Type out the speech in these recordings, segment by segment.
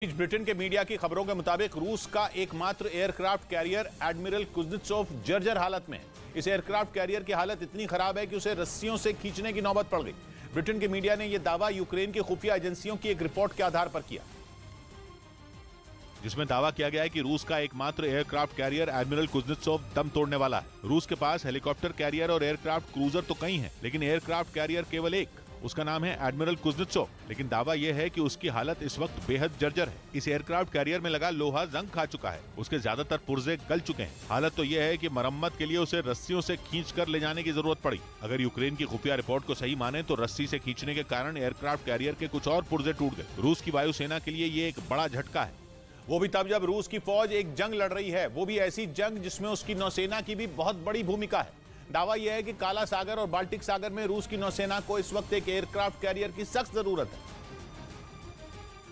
Britain के media की खबरों के मुताबिक रूस का एकमात्र एयरक्राफ्ट कैरियर एडमिरल कुज्नेत्सोव जर्जर हालत में है। इस एयरक्राफ्ट कैरियर की हालत इतनी खराब है कि उसे रस्सियों से खींचने की नौबत पड़ गई। ब्रिटेन के मीडिया ने यह दावा यूक्रेन की खुफिया एजेंसियों की एक रिपोर्ट के आधार पर किया, जिसमें दावा किया गया है कि रूस का एकमात्र एयरक्राफ्ट कैरियर एडमिरल कुज्नेत्सोव दम तोड़ने वाला है। रूस के पास हेलीकॉप्टर कैरियर और एयरक्राफ्ट क्रूजर तो कई हैं, लेकिन एयरक्राफ्ट कैरियर केवल एक, उसका नाम है एडमिरल कुज्नेत्सोव। लेकिन दावा यह है कि उसकी हालत इस वक्त बेहद जर्जर है। इस एयरक्राफ्ट कैरियर में लगा लोहा जंग खा चुका है, उसके ज्यादातर पुर्जे गल चुके हैं। हालत तो यह है कि मरम्मत के लिए उसे रस्सियों से खींचकर ले जाने की जरूरत पड़ी। अगर यूक्रेन की खुफिया रिपोर्ट को सही माने तो रस्सी से खींचने के कारण एयरक्राफ्ट कैरियर के कुछ और पुर्जे टूट गए। रूस की वायुसेना के लिए ये एक बड़ा झटका है, वो भी तब जब रूस की फौज एक जंग लड़ रही है, वो भी ऐसी जंग जिसमें उसकी नौसेना की भी बहुत बड़ी भूमिका है। दावा यह है कि काला सागर और बाल्टिक सागर में रूस की नौसेना को इस वक्त एक एयरक्राफ्ट कैरियर की सख्त जरूरत है,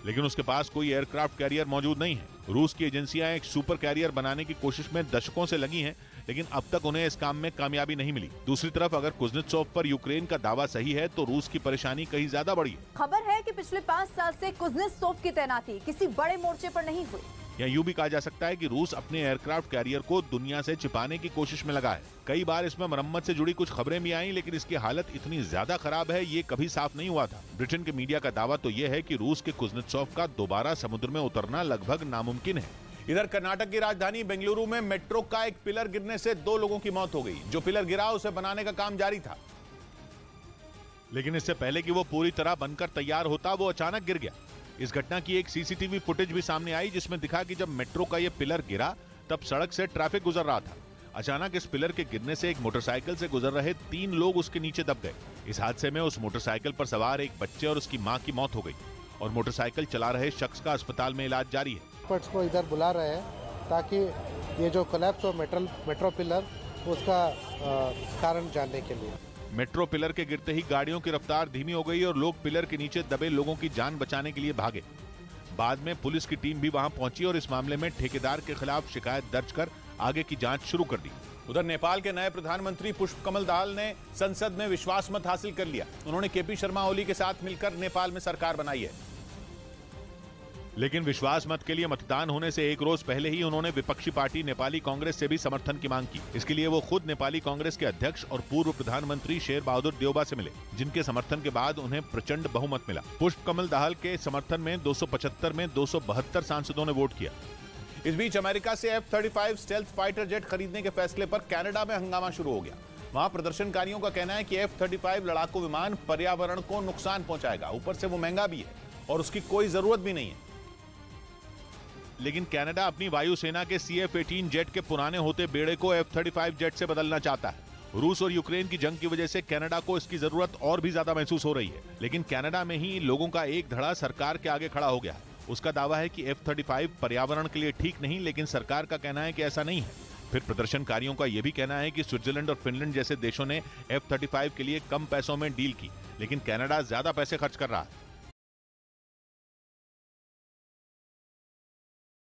लेकिन उसके पास कोई एयरक्राफ्ट कैरियर मौजूद नहीं है। रूस की एजेंसियां एक सुपर कैरियर बनाने की कोशिश में दशकों से लगी हैं, लेकिन अब तक उन्हें इस काम में कामयाबी नहीं मिली। दूसरी तरफ अगर कुज्नेत्सोव पर यूक्रेन का दावा सही है तो रूस की परेशानी कहीं ज्यादा बड़ी है। खबर है कि पिछले 5 साल से कुज्नेत्सोव की तैनाती किसी बड़े मोर्चे पर नहीं हुई। या यूं भी कहा जा सकता है कि रूस अपने एयरक्राफ्ट कैरियर को दुनिया से छिपाने की कोशिश में लगा है। कई बार इसमें मरम्मत से जुड़ी कुछ खबरें भी आईं, लेकिन इसकी हालत इतनी ज्यादा खराब है ये कभी साफ नहीं हुआ था। ब्रिटेन के मीडिया का दावा तो यह है कि रूस के कुज्नेत्सोव का दोबारा समुद्र में उतरना लगभग नामुमकिन है। इधर कर्नाटक की राजधानी बेंगलुरु में मेट्रो का एक पिलर गिरने से 2 लोगों की मौत हो गई। जो पिलर गिरा उसे बनाने का काम जारी था, लेकिन इससे पहले कि वो पूरी तरह बनकर तैयार होता वो अचानक गिर गया। इस घटना की एक सीसीटीवी फुटेज भी सामने आई, जिसमें दिखा कि जब मेट्रो का ये पिलर गिरा तब सड़क से ट्रैफिक गुजर रहा था। अचानक इस पिलर के गिरने से एक मोटरसाइकिल से गुजर रहे 3 लोग उसके नीचे दब गए। इस हादसे में उस मोटरसाइकिल पर सवार एक बच्चे और उसकी मां की मौत हो गई और मोटरसाइकिल चला रहे शख्स का अस्पताल में इलाज जारी है। एक्सपर्ट्स को इधर बुला रहे हैं ताकि ये जो कोलैप्स हो मेट्रो पिलर उसका कारण जानने के लिए। मेट्रो पिलर के गिरते ही गाड़ियों की रफ्तार धीमी हो गई और लोग पिलर के नीचे दबे लोगों की जान बचाने के लिए भागे। बाद में पुलिस की टीम भी वहां पहुंची और इस मामले में ठेकेदार के खिलाफ शिकायत दर्ज कर आगे की जांच शुरू कर दी। उधर नेपाल के नए प्रधानमंत्री पुष्पकमल दाहाल ने संसद में विश्वास मत हासिल कर लिया। उन्होंने केपी शर्मा ओली के साथ मिलकर नेपाल में सरकार बनाई है, लेकिन विश्वास मत के लिए मतदान होने से एक रोज पहले ही उन्होंने विपक्षी पार्टी नेपाली कांग्रेस से भी समर्थन की मांग की। इसके लिए वो खुद नेपाली कांग्रेस के अध्यक्ष और पूर्व प्रधानमंत्री शेर बहादुर देउबा से मिले, जिनके समर्थन के बाद उन्हें प्रचंड बहुमत मिला। पुष्पकमल दाहाल के समर्थन में 275 में 272 सांसदों ने वोट किया। इस बीच अमेरिका से F-35 स्टेल्थ फाइटर जेट खरीदने के फैसले पर कनाडा में हंगामा शुरू हो गया। वहां प्रदर्शनकारियों का कहना है कि F-35 लड़ाकू विमान पर्यावरण को नुकसान पहुंचाएगा, ऊपर से वो महंगा भी है और उसकी कोई जरूरत भी नहीं है। लेकिन कनाडा अपनी वायुसेना के CF-18 जेट के पुराने होते बेड़े को F-35 जेट से बदलना चाहता है। रूस और यूक्रेन की जंग की वजह से कनाडा को इसकी जरूरत और भी ज्यादा महसूस हो रही है, लेकिन कनाडा में ही लोगों का एक धड़ा सरकार के आगे खड़ा हो गया है। उसका दावा है कि F-35 पर्यावरण के लिए ठीक नहीं, लेकिन सरकार का कहना है कि ऐसा नहीं है। फिर प्रदर्शनकारियों का यह भी कहना है कि स्विट्जरलैंड और फिनलैंड जैसे देशों ने F-35 के लिए कम पैसों में डील की, लेकिन कनाडा ज्यादा पैसे खर्च कर रहा है।